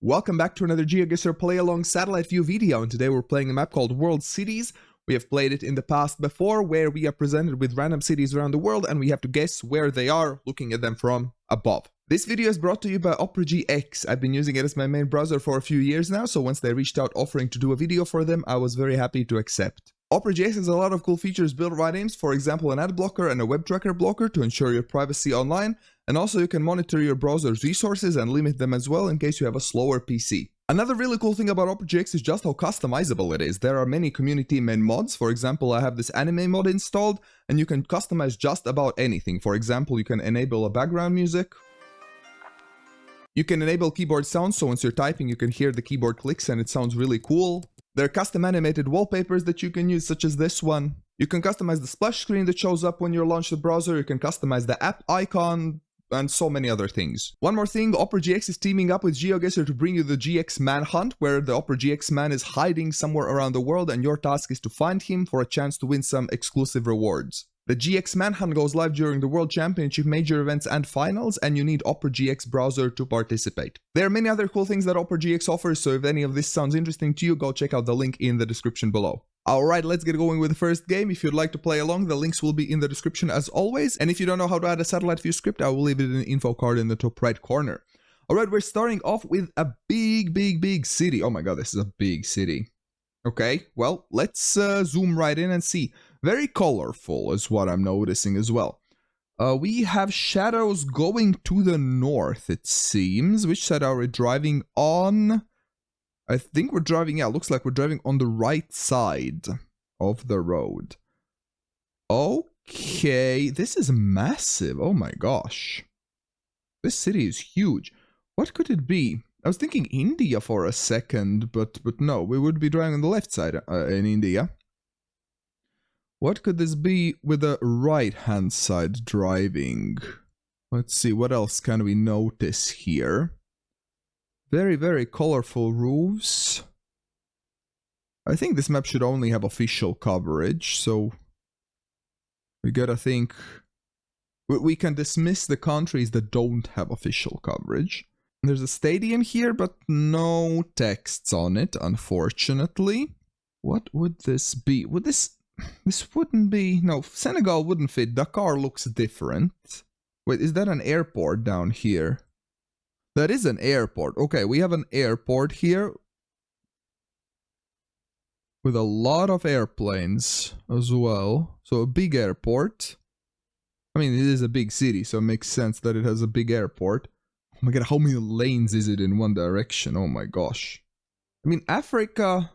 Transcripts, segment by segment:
Welcome back to another GeoGuessr play-along satellite view video, and today we're playing a map called World Cities. We have played it in the past before, where we are presented with random cities around the world and we have to guess where they are, looking at them from above. This video is brought to you by Opera GX. I've been using it as my main browser for a few years now, so once they reached out offering to do a video for them, I was very happy to accept. Opera GX has a lot of cool features built right in, for example an ad blocker and a web tracker blocker to ensure your privacy online, and also you can monitor your browser's resources and limit them as well in case you have a slower PC. Another really cool thing about Opera GX is just how customizable it is. There are many community main mods. For example, I have this anime mod installed and you can customize just about anything. For example, you can enable a background music. You can enable keyboard sounds, so once you're typing you can hear the keyboard clicks and it sounds really cool. There are custom animated wallpapers that you can use, such as this one. You can customize the splash screen that shows up when you launch the browser. You can customize the app icon, and so many other things. One more thing, Opera GX is teaming up with GeoGuessr to bring you the GX Manhunt, where the Opera GX man is hiding somewhere around the world and your task is to find him for a chance to win some exclusive rewards. The GX Manhunt goes live during the World Championship major events and finals, and you need Opera GX browser to participate. There are many other cool things that Opera GX offers, so if any of this sounds interesting to you, go check out the link in the description below. Alright, let's get going with the first game. If you'd like to play along, the links will be in the description as always, and if you don't know how to add a satellite view script, I will leave it in the info card in the top right corner. Alright, we're starting off with a big city. Oh my god, this is a big city. Okay, well, let's zoom right in and see. Very colorful is what I'm noticing as well. We have shadows going to the north, it seems. Which side are we driving on? I think we're driving, yeah, looks like we're driving on the right side of the road. Okay, this is massive. Oh my gosh. This city is huge. What could it be? I was thinking India for a second, but no, we would be driving on the left side in India. What could this be with the right-hand side driving? Let's see, what else can we notice here? Very colorful roofs. I think this map should only have official coverage, so we gotta think. We can dismiss the countries that don't have official coverage. There's a stadium here, but no texts on it, unfortunately. What would this be? Would this wouldn't be... No, Senegal wouldn't fit. Dakar looks different. Wait, is that an airport down here? That is an airport. Okay, we have an airport here with a lot of airplanes as well. So a big airport. I mean, it is a big city, so it makes sense that it has a big airport. Oh my god, how many lanes is it in one direction? Oh my gosh. I mean, Africa...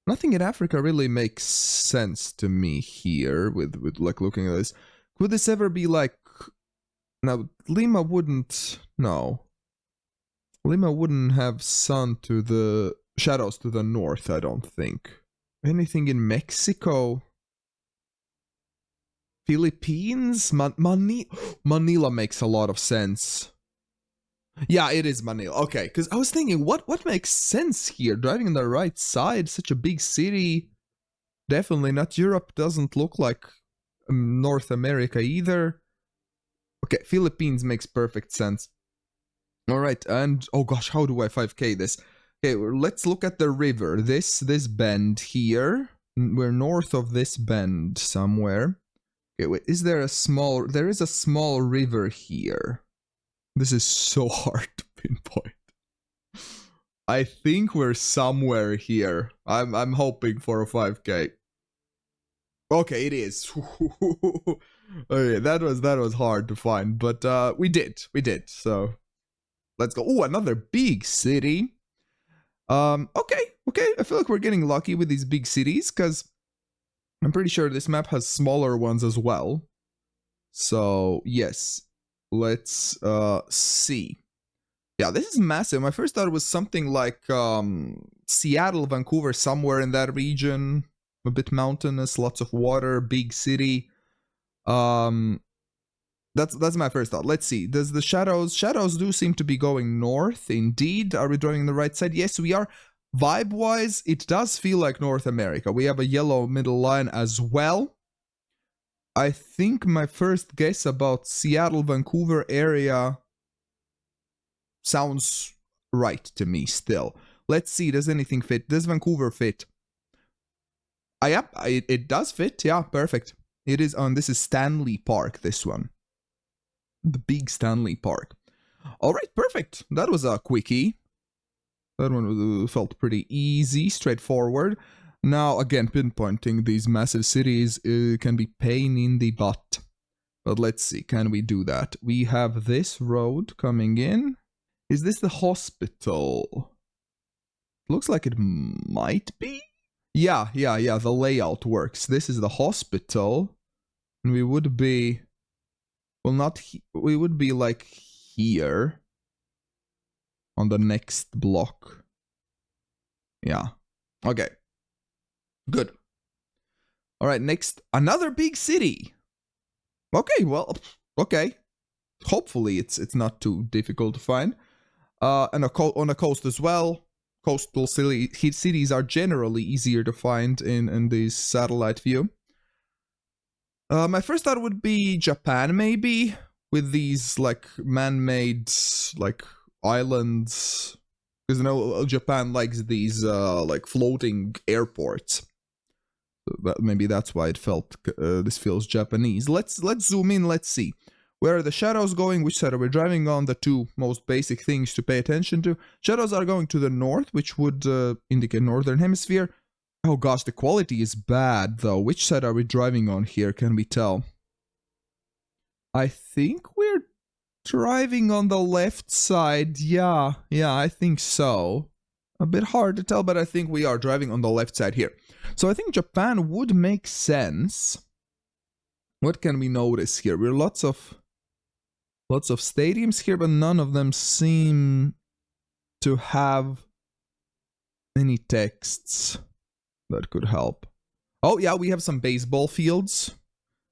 Nothing in Africa really makes sense to me here with like looking at this. Could this ever be like... Now, Lima wouldn't... No. Lima wouldn't have sun to the... shadows to the north, I don't think. Anything in Mexico? Philippines? Manila makes a lot of sense. Yeah, it is Manila. Okay, because I was thinking, what makes sense here? Driving on the right side, such a big city. Definitely not Europe, doesn't look like North America either. Okay, Philippines makes perfect sense. Alright, and oh gosh, how do I 5k this? Okay, let's look at the river. This bend here. We're north of this bend somewhere. Okay, wait, is there a small... There is a small river here. This is so hard to pinpoint. I think we're somewhere here. I'm hoping for a 5k. Okay, it is. Okay, that was hard to find, but we did. So let's go. Oh, another big city. Okay. I feel like we're getting lucky with these big cities because I'm pretty sure this map has smaller ones as well. So yes. Let's see. Yeah, this is massive. My first thought it was something like Seattle, Vancouver, somewhere in that region. A bit mountainous, lots of water, big city. That's my first thought. Let's see. Does the shadows do seem to be going north indeed? Are we driving the right side? Yes, we are. Vibe-wise, it does feel like North America. We have a yellow middle line as well. I think my first guess about Seattle, Vancouver area sounds right to me still. Let's see, does anything fit? Does Vancouver fit? Yep, it does fit. Yeah, perfect. It is on, this is Stanley Park, this one. The big Stanley Park. All right, perfect. That was a quickie. That one felt pretty easy, straightforward. Now, again, pinpointing these massive cities can be pain in the butt. But let's see, can we do that? We have this road coming in. Is this the hospital? Looks like it might be. Yeah, the layout works. This is the hospital. And we would be... Well, not... we would be like here. On the next block. Yeah. Okay. Good. Alright, next. Another big city. Okay, well, okay. Hopefully it's not too difficult to find. And on a coast as well. Coastal cities are generally easier to find in this satellite view. My first thought would be Japan, maybe, with these like man-made like islands, because you know Japan likes these like floating airports. So maybe that's why it felt this feels Japanese. Let's zoom in. Let's see. Where are the shadows going? Which side are we driving on? The two most basic things to pay attention to. Shadows are going to the north, which would indicate northern hemisphere. Oh gosh, the quality is bad though. Which side are we driving on here? Can we tell? I think we're driving on the left side. Yeah, I think so. A bit hard to tell, but I think we are driving on the left side here. So I think Japan would make sense. What can we notice here? We're lots of stadiums here, but none of them seem to have any texts that could help. Oh yeah, we have some baseball fields.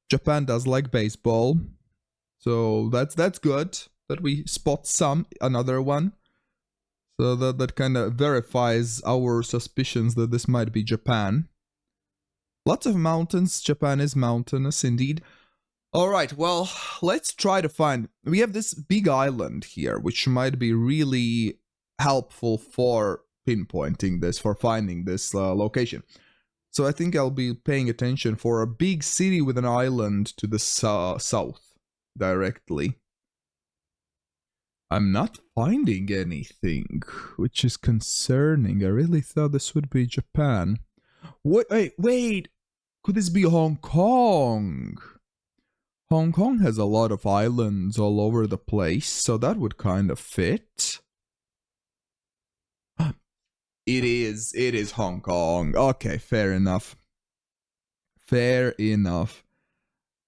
Japan does like baseball. So that's good that we spot another one. So that kind of verifies our suspicions that this might be Japan. Lots of mountains. Japan is mountainous indeed. Alright, well, let's try to find... We have this big island here, which might be really helpful for pinpointing this, for finding this location. So I think I'll be paying attention for a big city with an island to the south directly. I'm not finding anything, which is concerning. I really thought this would be Japan. Wait! Could this be Hong Kong? Hong Kong has a lot of islands all over the place, so that would kind of fit. It is Hong Kong. Okay, fair enough. Fair enough.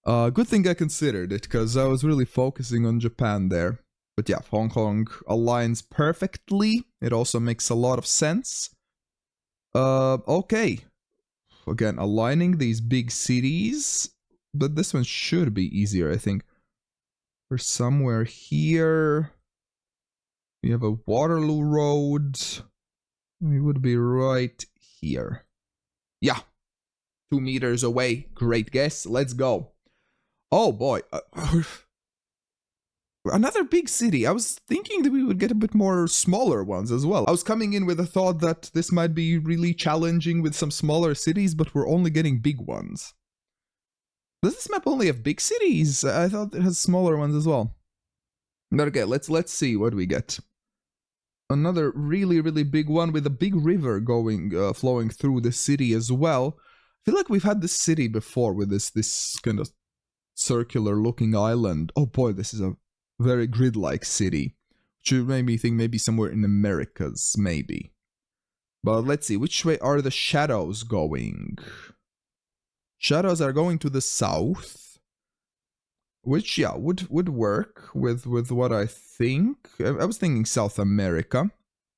Good thing I considered it, because I was really focusing on Japan there. But yeah, Hong Kong aligns perfectly. It also makes a lot of sense. Okay. Again, aligning these big cities. But this one should be easier, I think. We're somewhere here. We have a Waterloo Road. We would be right here. Yeah. 2 meters away. Great guess. Let's go. Oh boy. Another big city. I was thinking that we would get a bit more smaller ones as well. I was coming in with the thought that this might be really challenging with some smaller cities, but we're only getting big ones. Does this map only have big cities? I thought it has smaller ones as well. But okay, let's see what we get. Another really big one with a big river going flowing through the city as well. I feel like we've had this city before with this kind of circular looking island. Oh boy, this is a very grid-like city. Which made me think maybe somewhere in Americas, maybe. But let's see, which way are the shadows going? Shadows are going to the south. Which, yeah, would work with what I think. I was thinking South America.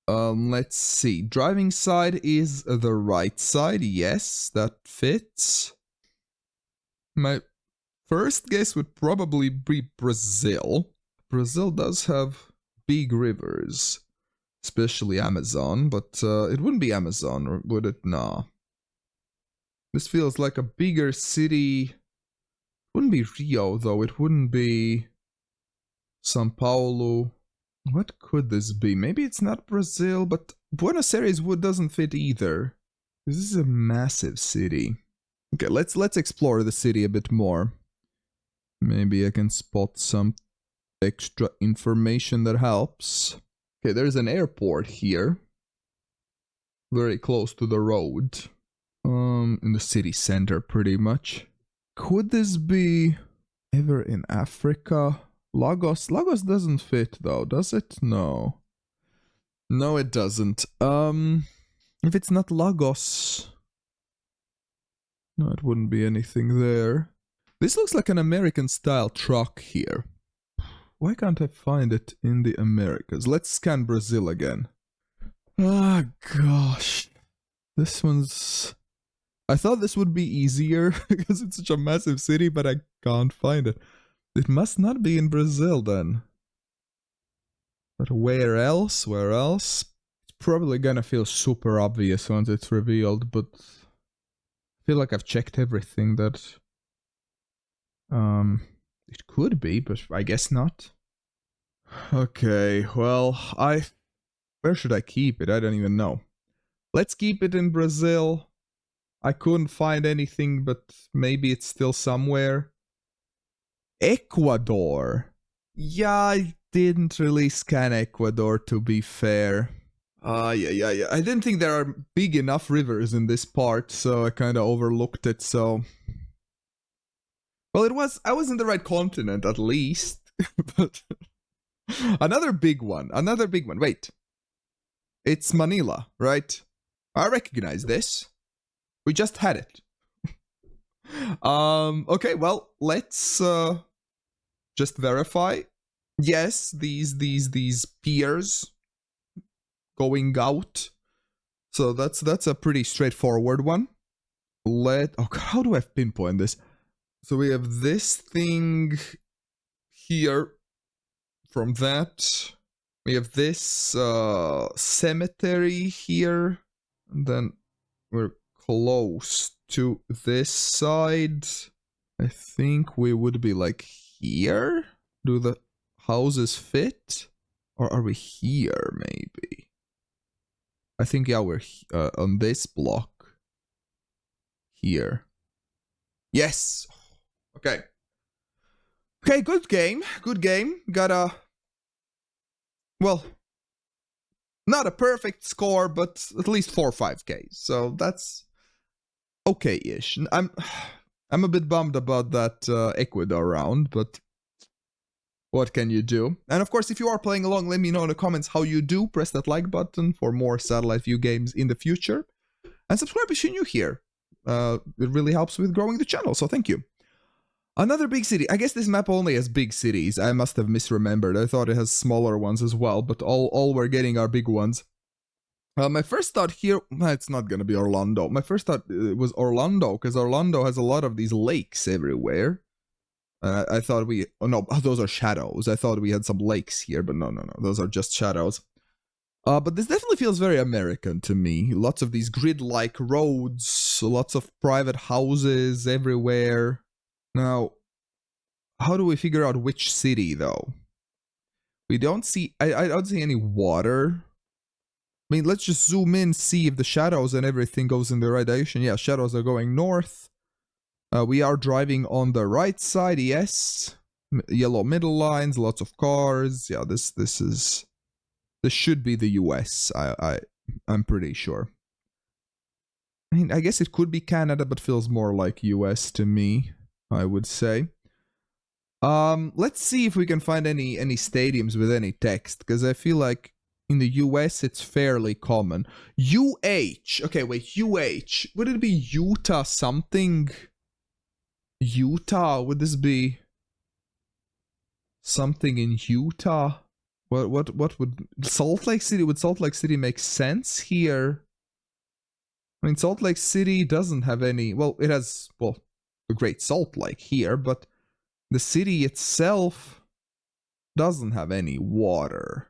Let's see. Driving side is the right side. Yes, that fits. My first guess would probably be Brazil. Brazil does have big rivers, especially Amazon, but it wouldn't be Amazon, or would it? Nah. This feels like a bigger city. Wouldn't be Rio, though. It wouldn't be São Paulo. What could this be? Maybe it's not Brazil, but Buenos Aires doesn't fit either. This is a massive city. Okay, let's explore the city a bit more. Maybe I can spot some extra information that helps. Okay, there's an airport here. Very close to the road. In the city center, pretty much. Could this be ever in Africa? Lagos? Lagos doesn't fit though, does it? No. No, it doesn't. If it's not Lagos... No, it wouldn't be anything there. This looks like an American-style truck here. Why can't I find it in the Americas? Let's scan Brazil again. Ah, gosh. This one's... I thought this would be easier because it's such a massive city, but I can't find it. It must not be in Brazil then. But where else? Where else? It's probably gonna feel super obvious once it's revealed, but... I feel like I've checked everything that... It could be, but I guess not. Okay, well, where should I keep it? I don't even know. Let's keep it in Brazil. I couldn't find anything, but maybe it's still somewhere. Ecuador. Yeah, I didn't really scan Ecuador, to be fair. Yeah. I didn't think there are big enough rivers in this part, so I kind of overlooked it, so... Well, I was in the right continent, at least. But... Another big one. Wait. It's Manila, right? I recognize this. We just had it. Okay, well, let's just verify. Yes, these piers going out. So that's a pretty straightforward one. Oh God, how do I pinpoint this? So we have this thing here from that. We have this cemetery here. And then we're close to this side. I think we would be like here. Do the houses fit? Or are we here maybe? I think, yeah, we're on this block. Here. Yes! Okay. Okay, good game. Good game. Got a... Well... Not a perfect score, but at least 4 or 5K. So that's... okay-ish. I'm a bit bummed about that Ecuador round, but... what can you do? And of course, if you are playing along, let me know in the comments how you do. Press that like button for more satellite view games in the future. And subscribe if you're new here. It really helps with growing the channel, so thank you. Another big city. I guess this map only has big cities. I must have misremembered. I thought it has smaller ones as well, but all we're getting are big ones. My first thought here... it's not gonna be Orlando. My first thought was Orlando, because Orlando has a lot of these lakes everywhere. I thought we... oh no, those are shadows. I thought we had some lakes here, but no. Those are just shadows. But this definitely feels very American to me. Lots of these grid-like roads, lots of private houses everywhere. Now, how do we figure out which city, though? We don't see... I don't see any water. I mean, let's just zoom in, see if the shadows and everything goes in the right direction. Yeah, shadows are going north. We are driving on the right side, yes. Yellow middle lines, lots of cars. Yeah, this should be the US. I'm pretty sure. I mean, I guess it could be Canada, but feels more like US to me, I would say. Let's see if we can find any stadiums with any text, because I feel like in the US it's fairly common. UH. Okay, wait, UH. Would it be Utah something? Utah? Would this be something in Utah? What would Salt Lake City? Would Salt Lake City make sense here? I mean, Salt Lake City doesn't have any... well, it has, well, the Great Salt Lake here, but the city itself doesn't have any water.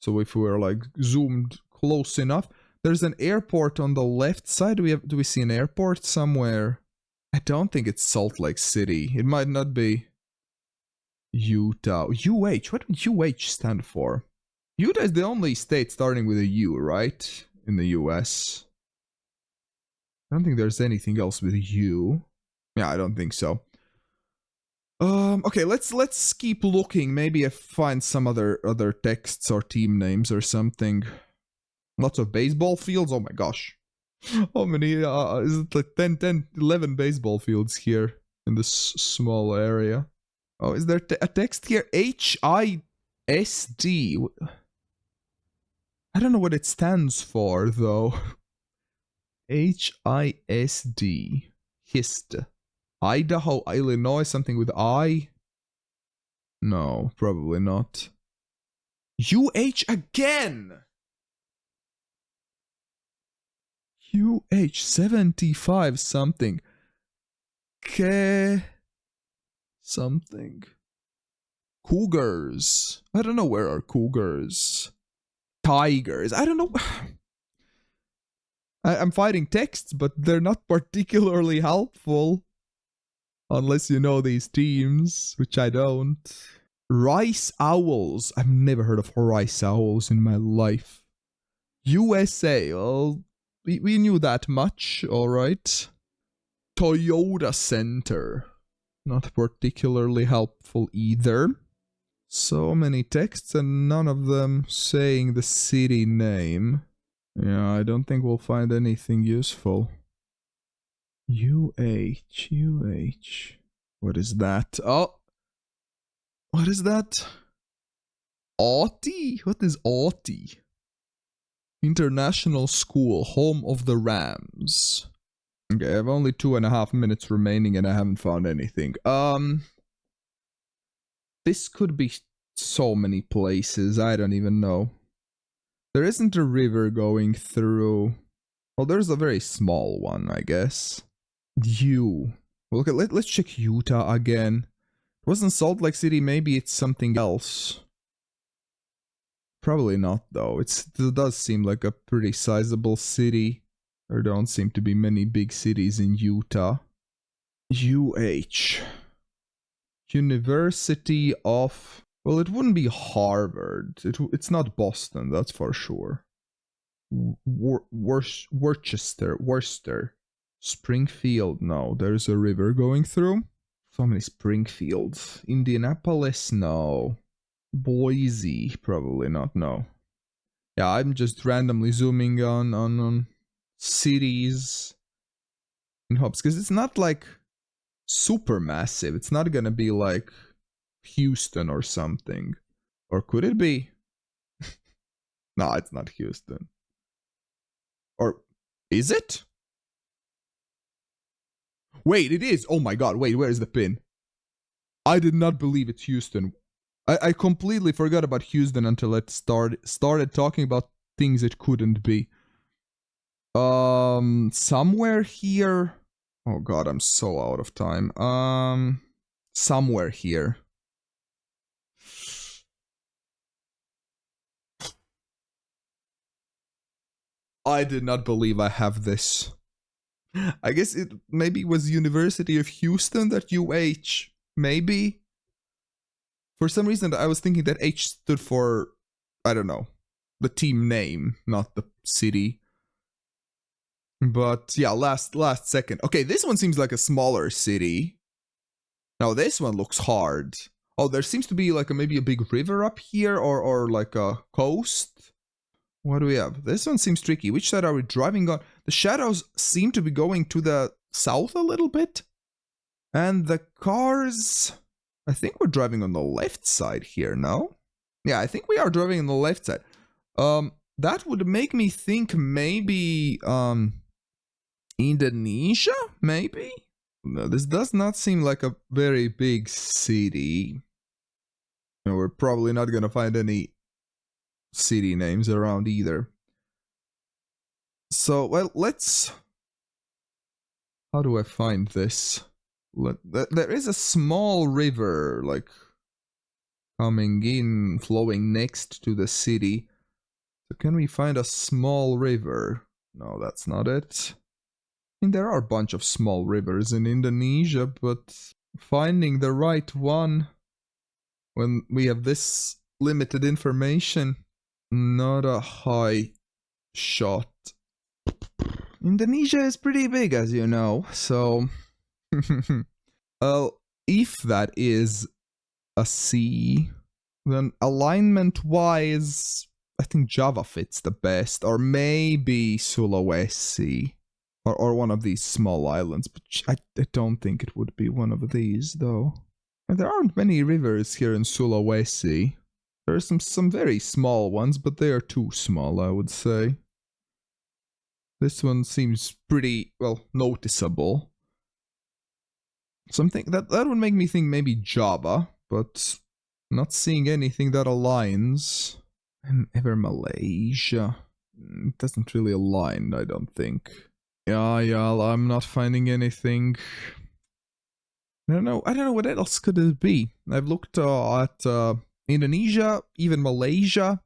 So if we were like zoomed close enough, there's an airport on the left side. Do we see an airport somewhere? I don't think it's Salt Lake City. It might not be. Utah. UH. What would UH stand for? Utah is the only state starting with a U, right? In the US. I don't think there's anything else with U. Yeah, I don't think so. Okay, let's keep looking. Maybe I find some other texts or team names or something. Lots of baseball fields. Oh my gosh. How many is it, like 10, 11 baseball fields here in this small area? Oh, is there a text here? HISD. I don't know what it stands for though. HISD. HIST. Idaho, Illinois, something with I? No, probably not. UH again! UH 75 something. K something. Cougars. I don't know where are cougars. Tigers. I don't know. I'm fighting texts, but they're not particularly helpful. Unless you know these teams, which I don't. Rice owls. I've never heard of rice owls in my life. USA. Well, we knew that much, alright. Toyota Center. Not particularly helpful either. So many texts and none of them saying the city name. Yeah, I don't think we'll find anything useful. UH. What is that? Oh! What is that? Auty? What is Auty? International School, home of the Rams. Okay, I have only 2.5 minutes remaining and I haven't found anything. This could be so many places, I don't even know. There isn't a river going through. Well, there's a very small one, I guess. Well, okay, let's check Utah again. It wasn't Salt Lake City, maybe it's something else. Probably not, though. It does seem like a pretty sizable city. There don't seem to be many big cities in Utah. UH. University of... Well, it wouldn't be Harvard. It's not Boston, that's for sure. Worcester. Springfield, no. There's a river going through. So many Springfields. Indianapolis, no. Boise, probably not, no. Yeah, I'm just randomly zooming on cities in hubs, because it's not like super massive. It's not gonna be like Houston or something. Or could it be? No, it's not Houston. Or is it? Wait, it is. Oh my god, wait, where is the pin? I did not believe it's Houston. I completely forgot about Houston until it started talking about things it couldn't be. Somewhere here. Oh god, I'm so out of time. Somewhere here. I did not believe I have this. I guess it maybe was University of Houston, that UH. Maybe. For some reason, I was thinking that H stood for, I don't know, the team name, not the city. But yeah, last second. Okay, this one seems like a smaller city. Now this one looks hard. Oh, there seems to be like maybe a big river up here, or like a coast. What do we have? This one seems tricky. Which side are we driving on? The shadows seem to be going to the south a little bit. And the cars... I think we're driving on the left side here, no? Yeah, I think we are driving on the left side. That would make me think maybe, Indonesia, maybe? No, this does not seem like a very big city. And we're probably not gonna find any city names around either. So, well, let's... How do I find this? There is a small river, like, coming in, flowing next to the city. So can we find a small river? No, that's not it. I mean, there are a bunch of small rivers in Indonesia, but finding the right one when we have this limited information. Not a high shot. Indonesia is pretty big, as you know, so... Well, if that is a sea, then alignment-wise, I think Java fits the best, or maybe Sulawesi, or one of these small islands, but I don't think it would be one of these, though. And there aren't many rivers here in Sulawesi. There are some very small ones, but they are too small, I would say. This one seems pretty, well, noticeable. Something that would make me think maybe Java, but not seeing anything that aligns. And ever Malaysia. It doesn't really align, I don't think. Yeah, I'm not finding anything. I don't know what else could it be. I've looked at Indonesia, even Malaysia.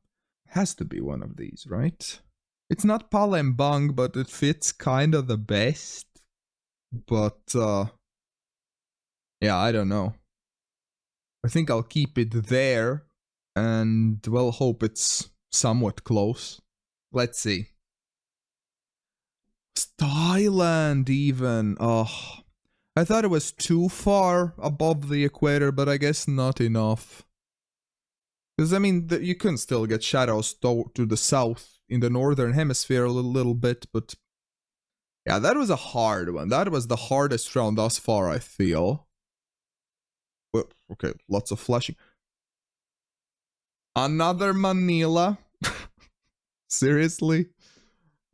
Has to be one of these, right? It's not Palembang, but it fits kind of the best. But, yeah, I don't know. I think I'll keep it there and, well, hope it's somewhat close. Let's see. Thailand, even. Oh, I thought it was too far above the equator, but I guess not enough. Because, I mean, you can still get shadows to the south in the northern hemisphere a little bit, but... Yeah, that was a hard one. That was the hardest round thus far, I feel. Well, okay, lots of flashing. Another Manila? Seriously?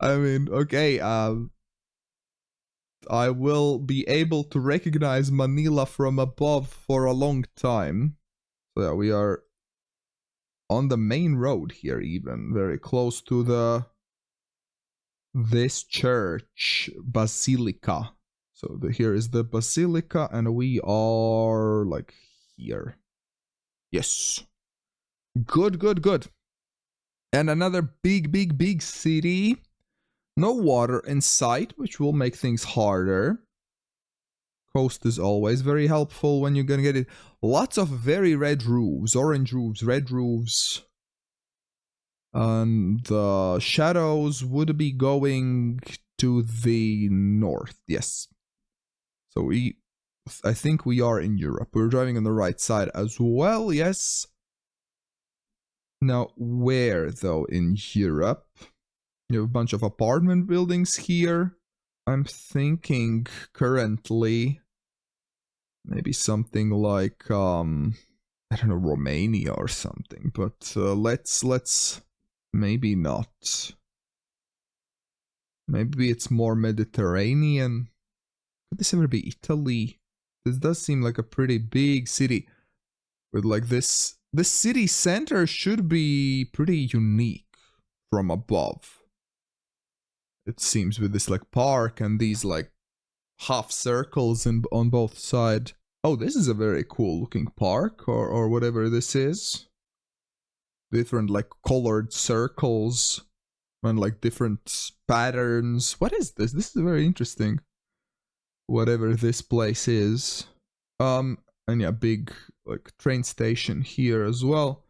I mean, okay, I will be able to recognize Manila from above for a long time. So yeah, we are on the main road here even, very close to this church, Basilica. So here is the Basilica and we are like here. Yes. Good. And another big city. No water in sight, which will make things harder. Coast is always very helpful when you're gonna get it. Lots of very red roofs, orange roofs, red roofs. And the shadows would be going to the north, yes. So I think we are in Europe. We're driving on the right side as well, yes. Now, where though in Europe? You have a bunch of apartment buildings here. I'm thinking currently maybe something like I don't know, Romania or something, but let's maybe not. Maybe it's more Mediterranean. Could this ever be Italy? This does seem like a pretty big city with like this city center should be pretty unique from above. It seems, with this like park and these like half circles on both sides. Oh, this is a very cool looking park or whatever this is. Different like colored circles and like different patterns. What is this? This is very interesting. Whatever this place is. And yeah, big like train station here as well.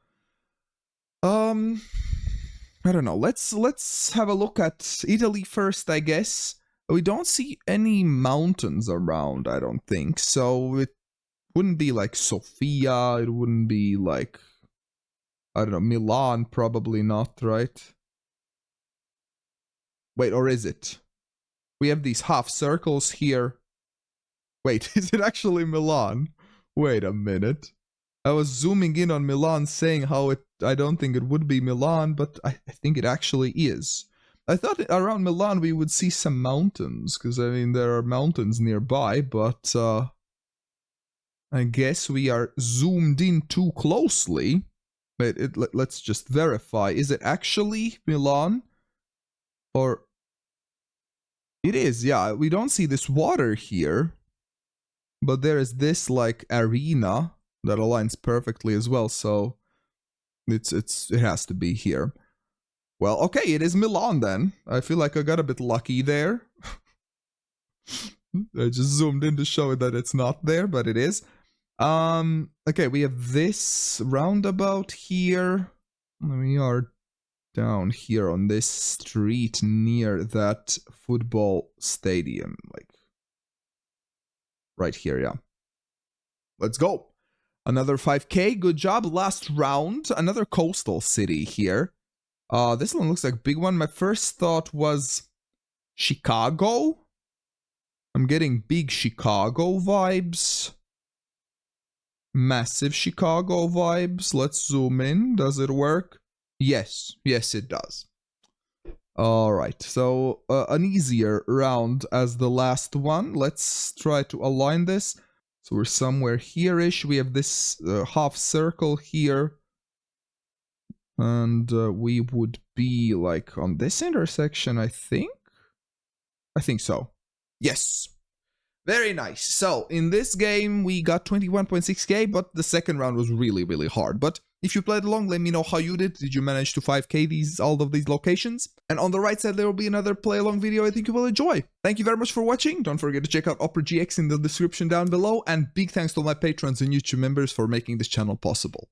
I don't know. Let's have a look at Italy first, I guess. We don't see any mountains around, I don't think. So it wouldn't be like Sofia, it wouldn't be like, I don't know, Milan, probably not, right? Wait, or is it? We have these half circles here. Wait, is it actually Milan? Wait a minute. I was zooming in on Milan saying how I don't think it would be Milan, but I think it actually is. I thought around Milan we would see some mountains, because I mean there are mountains nearby, but I guess we are zoomed in too closely. Wait, let's just verify. Is it actually Milan? Or... It is, yeah. We don't see this water here, but there is this like arena that aligns perfectly as well, so it has to be here. Well, okay, it is Milan then. I feel like I got a bit lucky there. I just zoomed in to show that it's not there, but it is. Okay, we have this roundabout here. We are down here on this street near that football stadium, like right here, yeah. Let's go. Another 5K, good job. Last round, another coastal city here. This one looks like a big one. My first thought was Chicago. I'm getting big Chicago vibes. Massive Chicago vibes. Let's zoom in. Does it work? Yes. Yes, it does. Alright, so an easier round as the last one. Let's try to align this. So we're somewhere here-ish. We have this half circle here. And we would be like on this intersection, I think? I think so. Yes. Very nice. So, in this game, we got 21.6k, but the second round was really, really hard. But if you played along, let me know how you did. Did you manage to 5k all of these locations? And on the right side, there will be another play-along video I think you will enjoy. Thank you very much for watching. Don't forget to check out Opera GX in the description down below. And big thanks to all my patrons and YouTube members for making this channel possible.